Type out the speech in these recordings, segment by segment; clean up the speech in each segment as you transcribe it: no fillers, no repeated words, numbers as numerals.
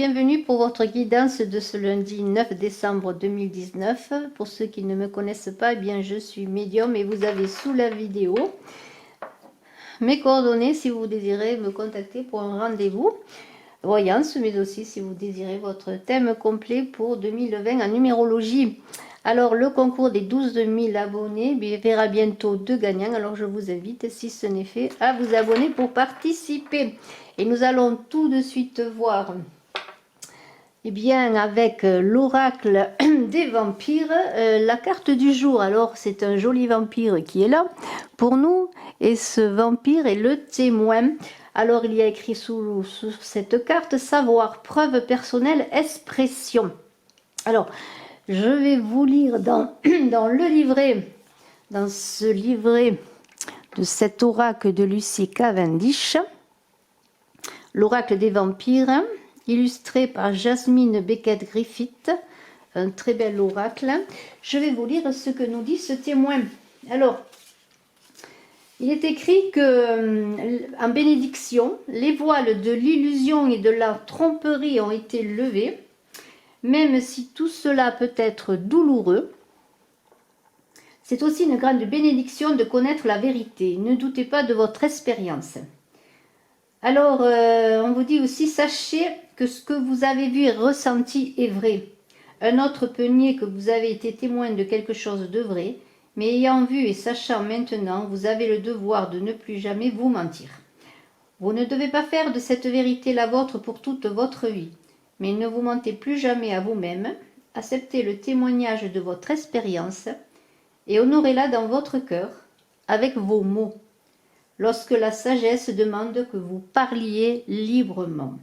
bienvenue pour votre guidance de ce lundi 9 décembre 2019. Pour ceux qui ne me connaissent pas, eh bien, je suis médium et vous avez sous la vidéo mes coordonnées si vous désirez me contacter pour un rendez-vous voyance, mais aussi si vous désirez votre thème complet pour 2020 en numérologie. Alors, le concours des 12 000 abonnés verra bientôt 2 gagnants. Alors, je vous invite, si ce n'est fait, à vous abonner pour participer. Et nous allons tout de suite voir, eh bien, avec l'oracle des vampires, la carte du jour. Alors, c'est un joli vampire qui est là pour nous. Et ce vampire est le témoin. Alors, il y a écrit sous cette carte, savoir, preuve personnelle, expression. Alors, je vais vous lire dans le livret, dans ce livret de cet oracle de Lucy Cavendish, l'oracle des vampires, illustré par Jasmine Beckett Griffith, un très bel oracle. Je vais vous lire ce que nous dit ce témoin. Alors, il est écrit que, en bénédiction, les voiles de l'illusion et de la tromperie ont été levés. Même si tout cela peut être douloureux, c'est aussi une grande bénédiction de connaître la vérité. Ne doutez pas de votre expérience. Alors, on vous dit aussi, sachez que ce que vous avez vu et ressenti est vrai. Un autre peut nier que vous avez été témoin de quelque chose de vrai, mais ayant vu et sachant maintenant, vous avez le devoir de ne plus jamais vous mentir. Vous ne devez pas faire de cette vérité la vôtre pour toute votre vie. Mais ne vous mentez plus jamais à vous-même, acceptez le témoignage de votre expérience et honorez-la dans votre cœur avec vos mots, lorsque la sagesse demande que vous parliez librement.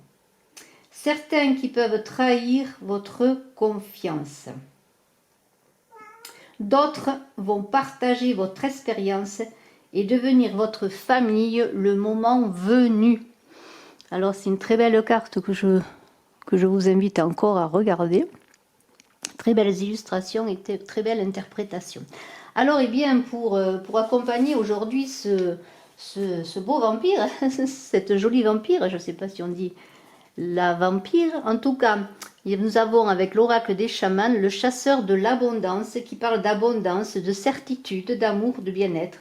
Certains qui peuvent trahir votre confiance. D'autres vont partager votre expérience et devenir votre famille le moment venu. Alors c'est une très belle carte que je vous invite encore à regarder. Très belles illustrations et très belle interprétation. Alors, eh bien, pour accompagner aujourd'hui ce beau vampire, cette jolie vampire, je ne sais pas si on dit la vampire, en tout cas, nous avons avec l'oracle des chamans le chasseur de l'abondance qui parle d'abondance, de certitude, d'amour, de bien-être,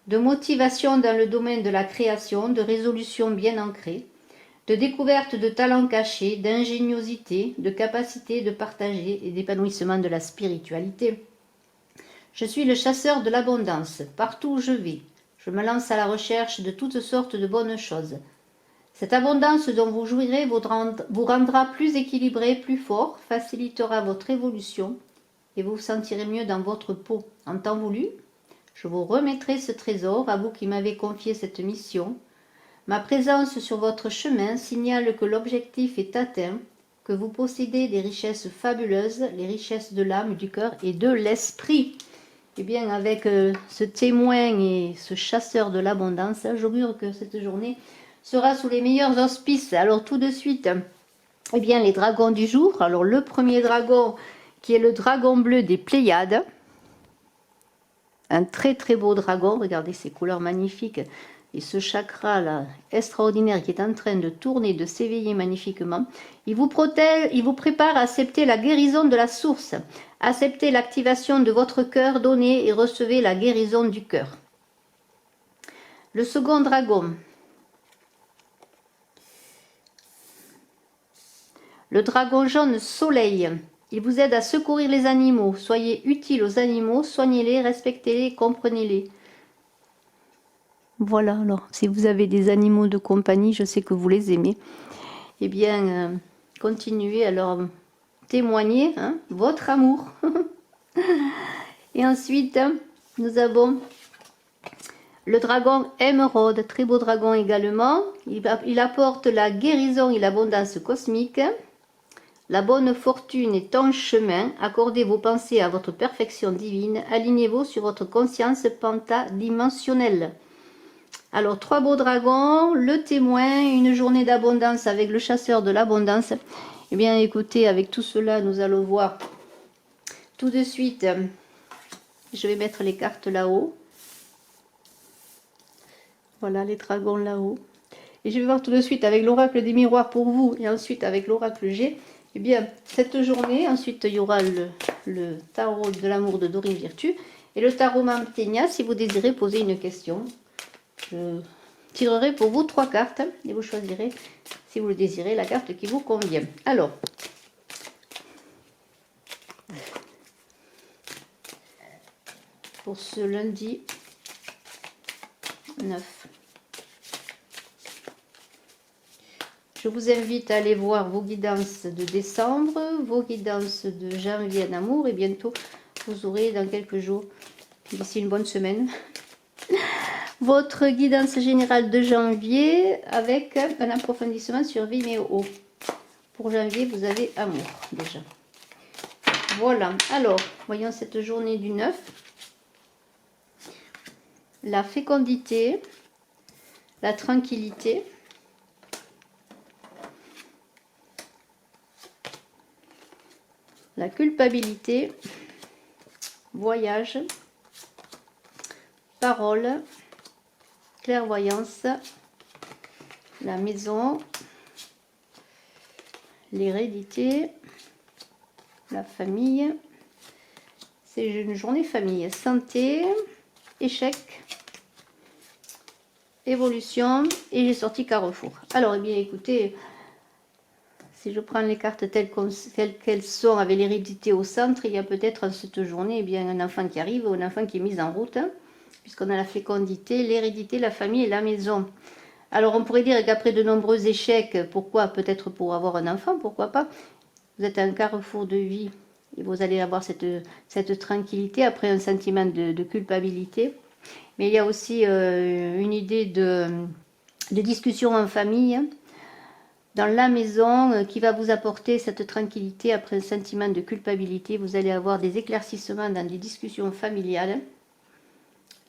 de motivation dans le domaine de la création, de résolution bien ancrée, de découverte de talents cachés, d'ingéniosité, de capacité de partager et d'épanouissement de la spiritualité. Je suis le chasseur de l'abondance. Partout où je vais, je me lance à la recherche de toutes sortes de bonnes choses. Cette abondance dont vous jouirez vous rendra plus équilibré, plus fort, facilitera votre évolution et vous vous sentirez mieux dans votre peau. En temps voulu, je vous remettrai ce trésor, à vous qui m'avez confié cette mission. Ma présence sur votre chemin signale que l'objectif est atteint, que vous possédez des richesses fabuleuses, les richesses de l'âme, du cœur et de l'esprit. Eh bien, avec ce témoin et ce chasseur de l'abondance, j'augure que cette journée sera sous les meilleurs auspices. Alors tout de suite, eh bien, les dragons du jour. Alors le premier dragon qui est le dragon bleu des Pléiades. Un très très beau dragon, regardez ces couleurs magnifiques. Et ce chakra là extraordinaire qui est en train de tourner, de s'éveiller magnifiquement, il vous protège, il vous prépare à accepter la guérison de la source, accepter l'activation de votre cœur, donnez et recevez la guérison du cœur. Le second dragon, le dragon jaune soleil, il vous aide à secourir les animaux, soyez utile aux animaux, soignez-les, respectez-les, comprenez-les. Voilà, alors, si vous avez des animaux de compagnie, je sais que vous les aimez, eh bien, continuez à leur témoigner votre amour. Et ensuite, nous avons le dragon émeraude, très beau dragon également. Il apporte la guérison et l'abondance cosmique. La bonne fortune est en chemin. Accordez vos pensées à votre perfection divine. Alignez-vous sur votre conscience pentadimensionnelle. Alors, 3 beaux dragons, le témoin, une journée d'abondance avec le chasseur de l'abondance. Eh bien, écoutez, avec tout cela, nous allons voir tout de suite. Je vais mettre les cartes là-haut. Voilà, les dragons là-haut. Et je vais voir tout de suite avec l'oracle des miroirs pour vous et ensuite avec l'oracle G. Eh bien, cette journée, ensuite il y aura le tarot de l'amour de Dorine Virtue et le tarot Mantegna si vous désirez poser une question. Je tirerai pour vous 3 cartes et vous choisirez, si vous le désirez, la carte qui vous convient. Alors, pour ce lundi 9, je vous invite à aller voir vos guidances de décembre, vos guidances de janvier en amour et bientôt vous aurez dans quelques jours, d'ici une bonne semaine, votre guidance générale de janvier avec un approfondissement sur Vimeo. Pour janvier, vous avez amour déjà. Voilà, alors, voyons cette journée du 9. La fécondité, la tranquillité, la culpabilité, voyage, parole, clairvoyance, la maison, l'hérédité, la famille, c'est une journée famille, santé, échec, évolution et j'ai sorti Carrefour. Alors, eh bien, écoutez, si je prends les cartes telles qu'elles sont avec l'hérédité au centre, il y a peut-être en cette journée eh bien, un enfant qui arrive ou un enfant qui est mis en route, hein, puisqu'on a la fécondité, l'hérédité, la famille et la maison. Alors, on pourrait dire qu'après de nombreux échecs, pourquoi? Peut-être pour avoir un enfant, pourquoi pas? Vous êtes à un carrefour de vie et vous allez avoir cette tranquillité après un sentiment de culpabilité. Mais il y a aussi une idée de discussion en famille, dans la maison, qui va vous apporter cette tranquillité après un sentiment de culpabilité. Vous allez avoir des éclaircissements dans des discussions familiales.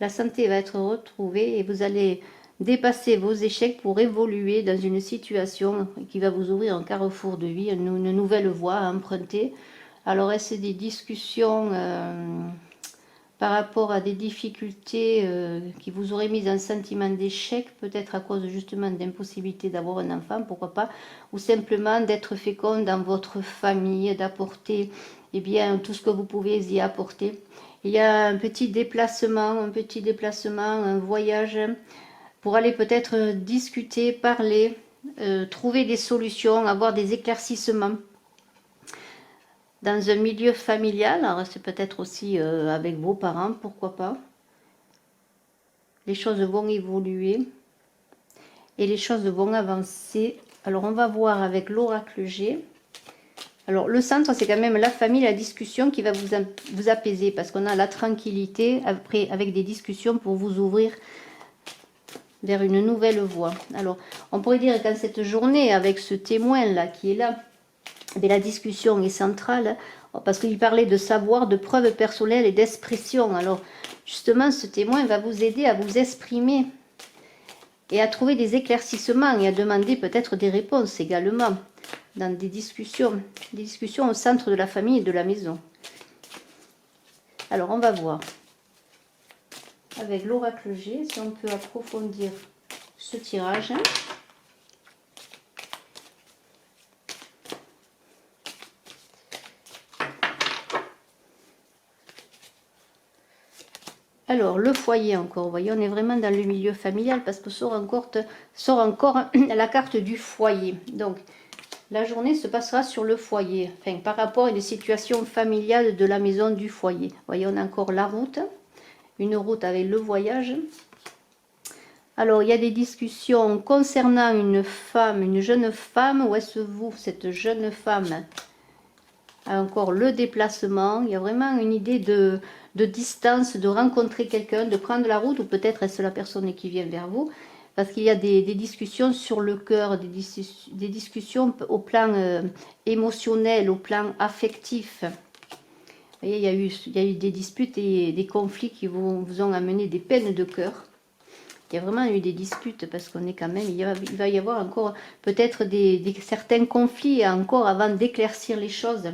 La santé va être retrouvée et vous allez dépasser vos échecs pour évoluer dans une situation qui va vous ouvrir un carrefour de vie, une nouvelle voie à emprunter. Alors, est-ce des discussions par rapport à des difficultés qui vous auraient mis un sentiment d'échec, peut-être à cause justement d'impossibilité d'avoir un enfant, pourquoi pas, ou simplement d'être fécond dans votre famille, d'apporter eh bien, tout ce que vous pouvez y apporter. Il y a un petit déplacement, un voyage pour aller peut-être discuter, parler, trouver des solutions, avoir des éclaircissements dans un milieu familial. Alors c'est peut-être aussi avec vos parents, pourquoi pas. Les choses vont évoluer et les choses vont avancer. Alors on va voir avec l'oracle G. Alors le centre, c'est quand même la famille, la discussion qui va vous apaiser, parce qu'on a la tranquillité après avec des discussions pour vous ouvrir vers une nouvelle voie. Alors on pourrait dire qu'en cette journée, avec ce témoin là qui est là, mais la discussion est centrale, parce qu'il parlait de savoir, de preuves personnelles et d'expression. Alors justement, ce témoin va vous aider à vous exprimer et à trouver des éclaircissements et à demander peut-être des réponses également dans des discussions au centre de la famille et de la maison. Alors on va voir avec l'oracle G si on peut approfondir ce tirage. Alors, le foyer encore, vous voyez, on est vraiment dans le milieu familial parce que sort encore la carte du foyer. Donc, la journée se passera sur le foyer, enfin, par rapport à une situation familiale de la maison du foyer. Vous voyez, on a encore la route, une route avec le voyage. Alors, il y a des discussions concernant une femme, une jeune femme. Où est-ce vous, cette jeune femme? Encore le déplacement. Il y a vraiment une idée de distance, de rencontrer quelqu'un, de prendre la route, ou peut-être est-ce la personne qui vient vers vous, parce qu'il y a des discussions sur le cœur, des discussions au plan émotionnel, au plan affectif. Vous voyez, il y a eu des disputes et des conflits qui vous ont amené des peines de cœur. Il y a vraiment eu des disputes parce qu'on est quand même, il va y avoir encore peut-être certains conflits encore avant d'éclaircir les choses.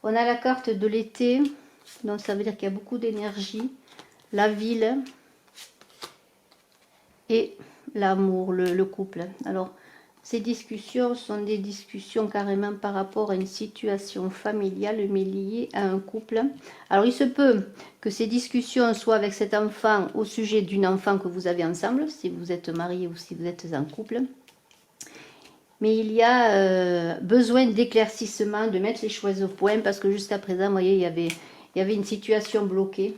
On a la carte de l'été, donc ça veut dire qu'il y a beaucoup d'énergie, la ville et l'amour, le couple. Alors, ces discussions sont des discussions carrément par rapport à une situation familiale, mais liée à un couple. Alors, il se peut que ces discussions soient avec cet enfant au sujet d'une enfant que vous avez ensemble, si vous êtes marié ou si vous êtes en couple. Mais il y a besoin d'éclaircissement, de mettre les choses au point, parce que jusqu'à présent, vous voyez, il y avait une situation bloquée.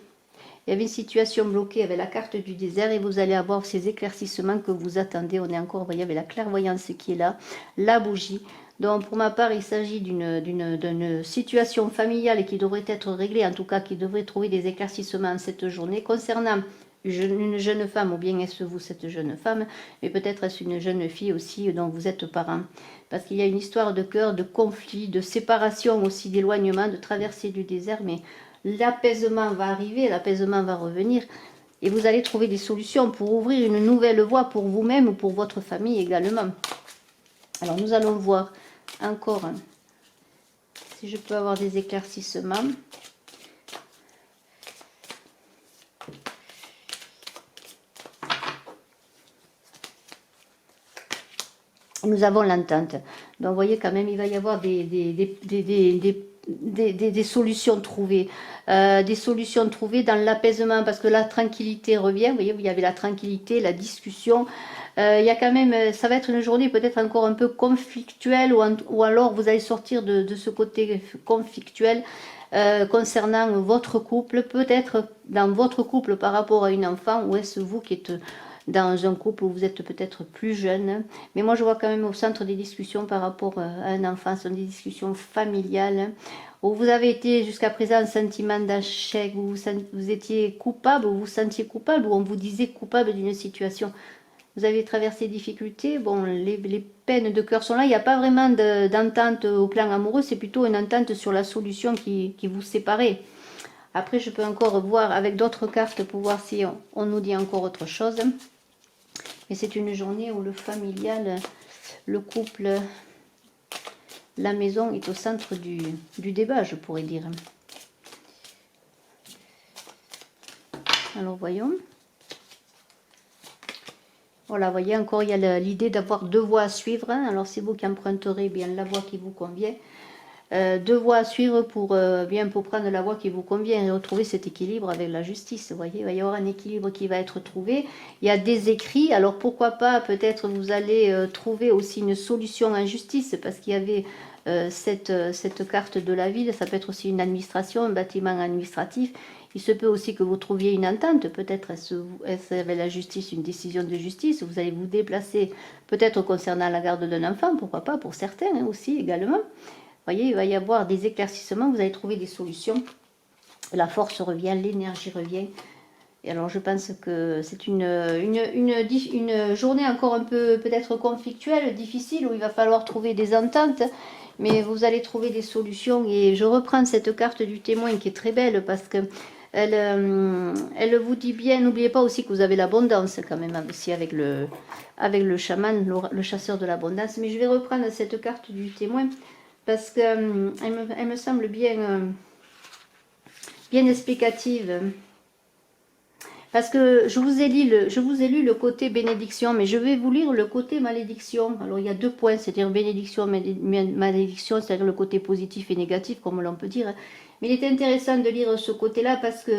Il y avait une situation bloquée avec la carte du désert et vous allez avoir ces éclaircissements que vous attendez. On est encore, vous voyez, avec la clairvoyance qui est là, la bougie. Donc pour ma part, il s'agit d'une situation familiale qui devrait être réglée, en tout cas qui devrait trouver des éclaircissements cette journée. Concernant une jeune femme, ou bien est-ce vous cette jeune femme, mais peut-être est-ce une jeune fille aussi dont vous êtes parent. Parce qu'il y a une histoire de cœur, de conflit, de séparation aussi, d'éloignement, de traversée du désert, mais l'apaisement va arriver, l'apaisement va revenir et vous allez trouver des solutions pour ouvrir une nouvelle voie pour vous-même ou pour votre famille également. Alors nous allons voir encore si je peux avoir des éclaircissements. Nous avons l'entente. Donc vous voyez quand même il va y avoir des solutions trouvées. Des solutions trouvées dans l'apaisement parce que la tranquillité revient. Vous voyez, il y avait la tranquillité, la discussion. Il y a quand même, ça va être une journée peut-être encore un peu conflictuelle ou alors vous allez sortir de ce côté conflictuel concernant votre couple, peut-être dans votre couple par rapport à une enfant ou est-ce vous qui êtes dans un couple où vous êtes peut-être plus jeune. Mais moi, je vois quand même au centre des discussions par rapport à un enfant, ce sont des discussions familiales, où vous avez été jusqu'à présent un sentiment d'échec, où vous étiez coupable, où vous vous sentiez coupable, où on vous disait coupable d'une situation. Vous avez traversé des difficultés, bon, les peines de cœur sont là, il n'y a pas vraiment d'entente au plan amoureux, c'est plutôt une entente sur la solution qui vous séparait. Après, je peux encore voir avec d'autres cartes pour voir si on nous dit encore autre chose. Mais c'est une journée où le familial, le couple, la maison est au centre du débat, je pourrais dire. Alors, voyons. Voilà, vous voyez, encore, il y a l'idée d'avoir deux voies à suivre. Hein. Alors, c'est vous qui emprunterez bien la voie qui vous convient. Deux voies à suivre pour prendre la voie qui vous convient et retrouver cet équilibre avec la justice. Vous voyez, il va y avoir un équilibre qui va être trouvé. Il y a des écrits, alors pourquoi pas, peut-être vous allez trouver aussi une solution en justice, parce qu'il y avait cette carte de la ville, ça peut être aussi une administration, un bâtiment administratif. Il se peut aussi que vous trouviez une entente, peut-être est-ce avec la justice, une décision de justice, vous allez vous déplacer, peut-être concernant la garde d'un enfant, pourquoi pas, pour certains hein, aussi également. Vous voyez, il va y avoir des éclaircissements, vous allez trouver des solutions. La force revient, l'énergie revient. Et alors, je pense que c'est une journée encore un peu peut-être conflictuelle, difficile, où il va falloir trouver des ententes. Mais vous allez trouver des solutions. Et je reprends cette carte du témoin qui est très belle parce que elle vous dit bien, n'oubliez pas aussi que vous avez l'abondance quand même aussi avec le chaman, le chasseur de l'abondance. Mais je vais reprendre cette carte du témoin parce qu'elle me semble bien explicative. Parce que je vous ai lu le côté bénédiction, mais je vais vous lire le côté malédiction. Alors il y a deux points, c'est-à-dire bénédiction, malédiction, c'est-à-dire le côté positif et négatif, comme l'on peut dire. Mais il est intéressant de lire ce côté-là parce que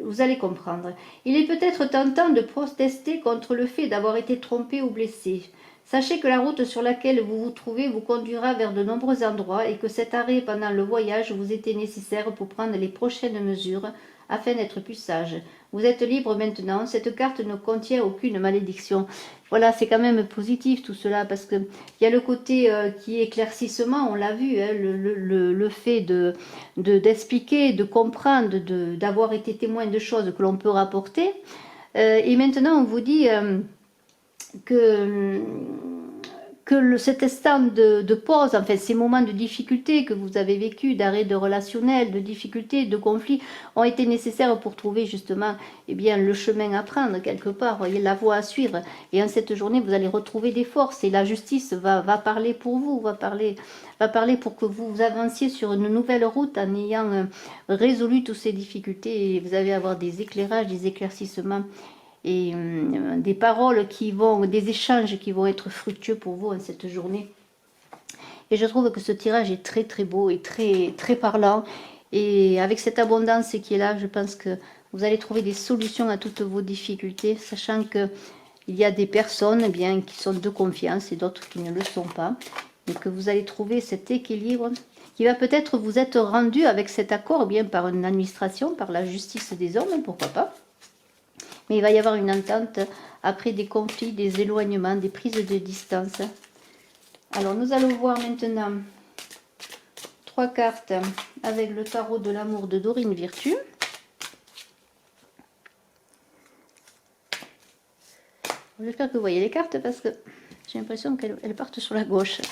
vous allez comprendre. Il est peut-être tentant de protester contre le fait d'avoir été trompé ou blessé. Sachez que la route sur laquelle vous vous trouvez vous conduira vers de nombreux endroits et que cet arrêt pendant le voyage vous était nécessaire pour prendre les prochaines mesures afin d'être plus sage. Vous êtes libre maintenant, cette carte ne contient aucune malédiction. Voilà, c'est quand même positif tout cela, parce que il y a le côté qui est éclaircissement, on l'a vu, hein, le fait d'expliquer, de comprendre, d'avoir été témoin de choses que l'on peut rapporter. Et maintenant, on vous dit que cet instant de pause, enfin ces moments de difficulté que vous avez vécu, d'arrêt de relationnel, de difficulté, de conflit, ont été nécessaires pour trouver justement le chemin à prendre quelque part, voyez, la voie à suivre. Et en cette journée, vous allez retrouver des forces et la justice va parler pour vous, va parler pour que vous avanciez sur une nouvelle route en ayant résolu toutes ces difficultés et vous allez avoir des éclairages, des éclaircissements. et des paroles qui vont, des échanges qui vont être fructueux pour vous en cette journée. Et je trouve que ce tirage est très très beau et très très parlant. Et avec cette abondance qui est là, je pense que vous allez trouver des solutions à toutes vos difficultés, sachant que il y a des personnes eh bien, qui sont de confiance et d'autres qui ne le sont pas. Et que vous allez trouver cet équilibre qui va peut-être vous être rendu avec cet accord eh bien par une administration, par la justice des hommes, pourquoi pas. Mais il va y avoir une entente après des conflits, des éloignements, des prises de distance. Alors nous allons voir maintenant 3 cartes avec le tarot de l'amour de Dorine Virtue. J'espère que vous voyez les cartes parce que j'ai l'impression qu'elles partent sur la gauche.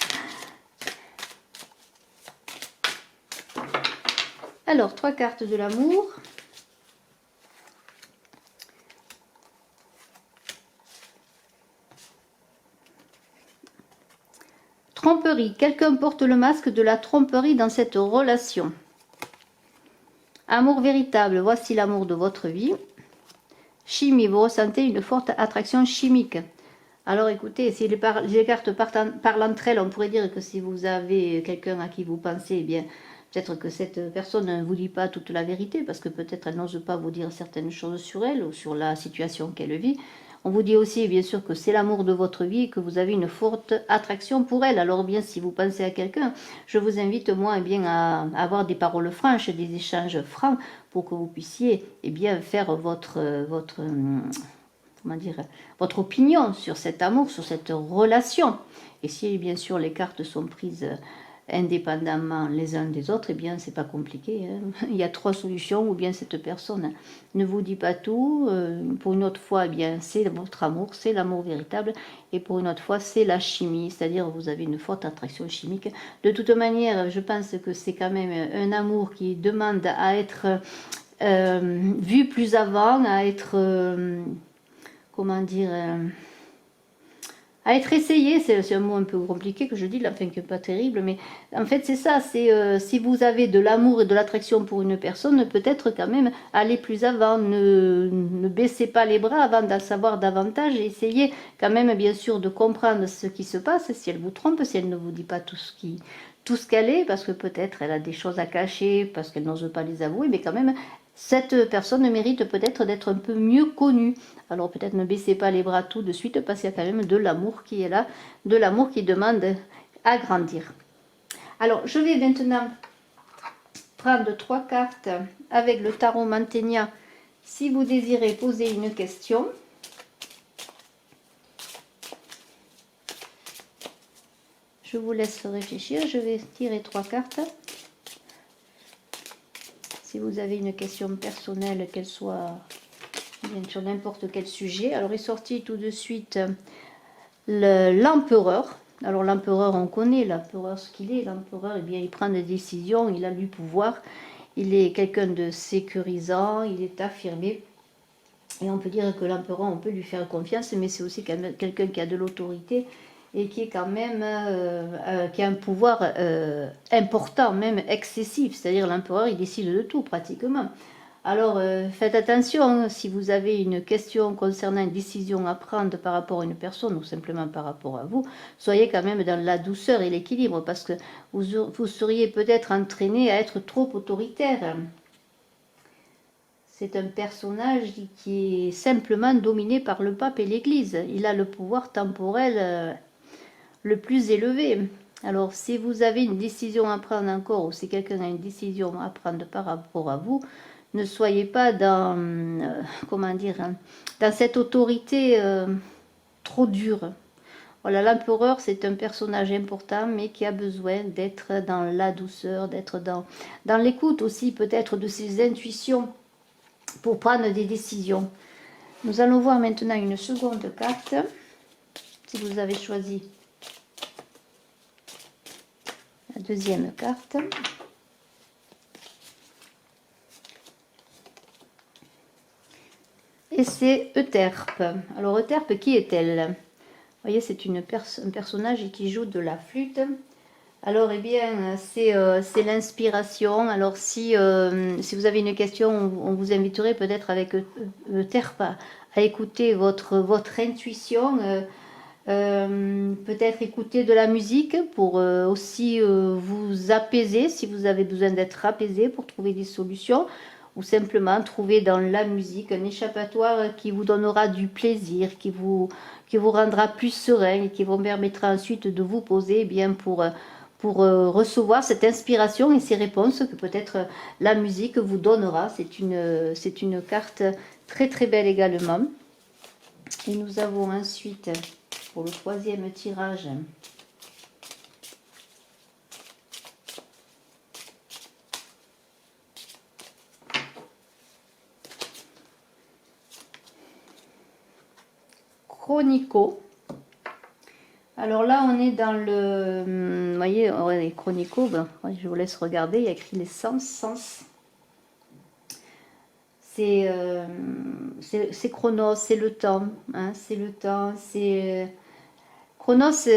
Alors, 3 cartes de l'amour. Tromperie. Quelqu'un porte le masque de la tromperie dans cette relation. Amour véritable. Voici l'amour de votre vie. Chimie. Vous ressentez une forte attraction chimique. Alors écoutez, si les cartes parlent entre elles, on pourrait dire que si vous avez quelqu'un à qui vous pensez, eh bien, peut-être que cette personne ne vous dit pas toute la vérité, parce que peut-être elle n'ose pas vous dire certaines choses sur elle ou sur la situation qu'elle vit. On vous dit aussi, bien sûr, que c'est l'amour de votre vie et que vous avez une forte attraction pour elle. Alors bien, si vous pensez à quelqu'un, je vous invite, moi, eh bien, à avoir des paroles franches, des échanges francs, pour que vous puissiez eh bien, faire comment dire, votre opinion sur cet amour, sur cette relation. Et si bien sûr les cartes sont prises indépendamment les uns des autres, eh bien c'est pas compliqué. Hein. Il y a 3 solutions, ou bien cette personne ne vous dit pas tout, pour une autre fois, eh bien c'est votre amour, c'est l'amour véritable, et pour une autre fois c'est la chimie, c'est-à-dire vous avez une forte attraction chimique. De toute manière, je pense que c'est quand même un amour qui demande à être vu plus avant, à être comment dire, à être essayé, c'est un mot un peu compliqué que je dis, enfin que pas terrible, mais en fait c'est ça, c'est si vous avez de l'amour et de l'attraction pour une personne, peut-être quand même aller plus avant, ne baissez pas les bras avant d'en savoir davantage, et essayez quand même bien sûr de comprendre ce qui se passe, si elle vous trompe, si elle ne vous dit pas tout ce qu'elle est, parce que peut-être elle a des choses à cacher, parce qu'elle n'ose pas les avouer, mais quand même cette personne mérite peut-être d'être un peu mieux connue. Alors peut-être ne baissez pas les bras tout de suite parce qu'il y a quand même de l'amour qui est là, de l'amour qui demande à grandir. Alors je vais maintenant prendre 3 cartes avec le tarot Mantegna si vous désirez poser une question. Je vous laisse réfléchir, je vais tirer 3 cartes. Si vous avez une question personnelle, qu'elle soit bien sur n'importe quel sujet. Alors est sorti tout de suite l'empereur. Alors l'empereur, on connaît l'empereur ce qu'il est. L'empereur, eh bien, il prend des décisions, il a du pouvoir, il est quelqu'un de sécurisant, il est affirmé. Et on peut dire que l'empereur, on peut lui faire confiance, mais c'est aussi quelqu'un qui a de l'autorité et qui est quand même qui a un pouvoir important, même excessif. C'est-à-dire l'empereur, il décide de tout pratiquement. Alors faites attention, si vous avez une question concernant une décision à prendre par rapport à une personne ou simplement par rapport à vous, soyez quand même dans la douceur et l'équilibre, parce que vous seriez peut-être entraîné à être trop autoritaire. C'est un personnage qui est simplement dominé par le pape et l'église. Il a le pouvoir temporel le plus élevé. Alors si vous avez une décision à prendre encore, ou si quelqu'un a une décision à prendre par rapport à vous, ne soyez pas dans, comment dire, dans cette autorité trop dure. Voilà, l'empereur, c'est un personnage important, mais qui a besoin d'être dans la douceur, d'être dans l'écoute aussi, peut-être de ses intuitions, pour prendre des décisions. Nous allons voir maintenant une seconde carte, si vous avez choisi la deuxième carte. Et c'est Euterpe. Alors Euterpe, qui est-elle? Vous voyez, c'est un personnage qui joue de la flûte. Alors, eh bien, c'est l'inspiration. Alors, si vous avez une question, on vous inviterait peut-être avec Euterpe à écouter votre intuition, peut-être écouter de la musique pour aussi vous apaiser si vous avez besoin d'être apaisé pour trouver des solutions, ou simplement trouver dans la musique un échappatoire qui vous donnera du plaisir, qui vous rendra plus serein et qui vous permettra ensuite de vous poser bien pour recevoir cette inspiration et ces réponses que peut-être la musique vous donnera. C'est une carte très très belle également. Et nous avons ensuite, pour le troisième tirage, Chronico. Alors là, on est dans le... Vous voyez, les Chronico, ben, je vous laisse regarder, il y a écrit les sens. C'est Chronos, c'est le temps. Hein, c'est le temps, c'est... Chronos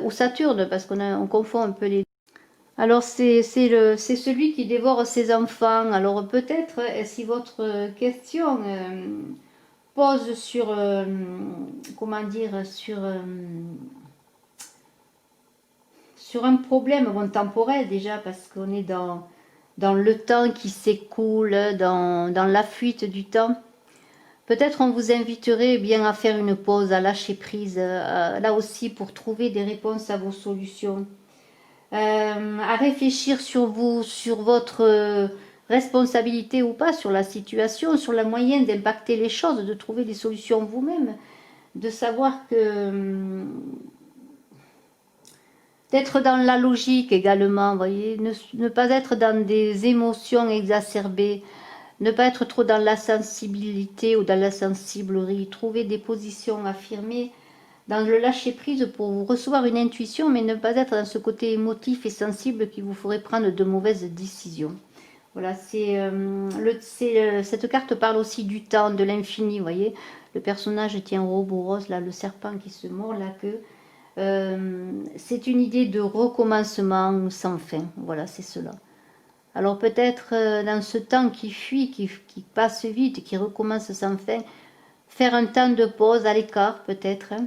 ou Saturne, parce qu'on confond un peu les deux. Alors c'est celui qui dévore ses enfants. Alors peut-être, si votre question pose sur, comment dire, sur un problème temporel déjà, parce qu'on est dans le temps qui s'écoule, dans la fuite du temps. Peut-être on vous inviterait bien à faire une pause, à lâcher prise, là aussi pour trouver des réponses à vos solutions. À réfléchir sur vous, sur votre responsabilité ou pas, sur la situation, sur la moyenne d'impacter les choses, de trouver des solutions vous-même, de savoir que... d'être dans la logique également, vous voyez, ne pas être dans des émotions exacerbées, ne pas être trop dans la sensibilité ou dans la sensiblerie, trouver des positions affirmées, dans le lâcher-prise pour recevoir une intuition, mais ne pas être dans ce côté émotif et sensible qui vous ferait prendre de mauvaises décisions. Voilà, cette carte parle aussi du temps, de l'infini, vous voyez. Le personnage tient Ouroboros, là, le serpent qui se mord la queue. C'est une idée de recommencement sans fin, voilà, c'est cela. Alors peut-être dans ce temps qui fuit, qui passe vite, qui recommence sans fin, faire un temps de pause à l'écart peut-être, hein,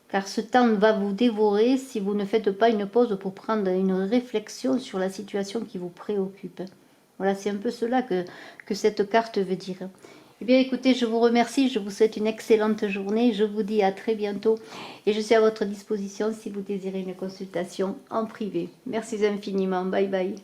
car ce temps va vous dévorer si vous ne faites pas une pause pour prendre une réflexion sur la situation qui vous préoccupe. Voilà, c'est un peu cela que cette carte veut dire. Eh bien, écoutez, je vous remercie, je vous souhaite une excellente journée, je vous dis à très bientôt et je suis à votre disposition si vous désirez une consultation en privé. Merci infiniment, bye bye.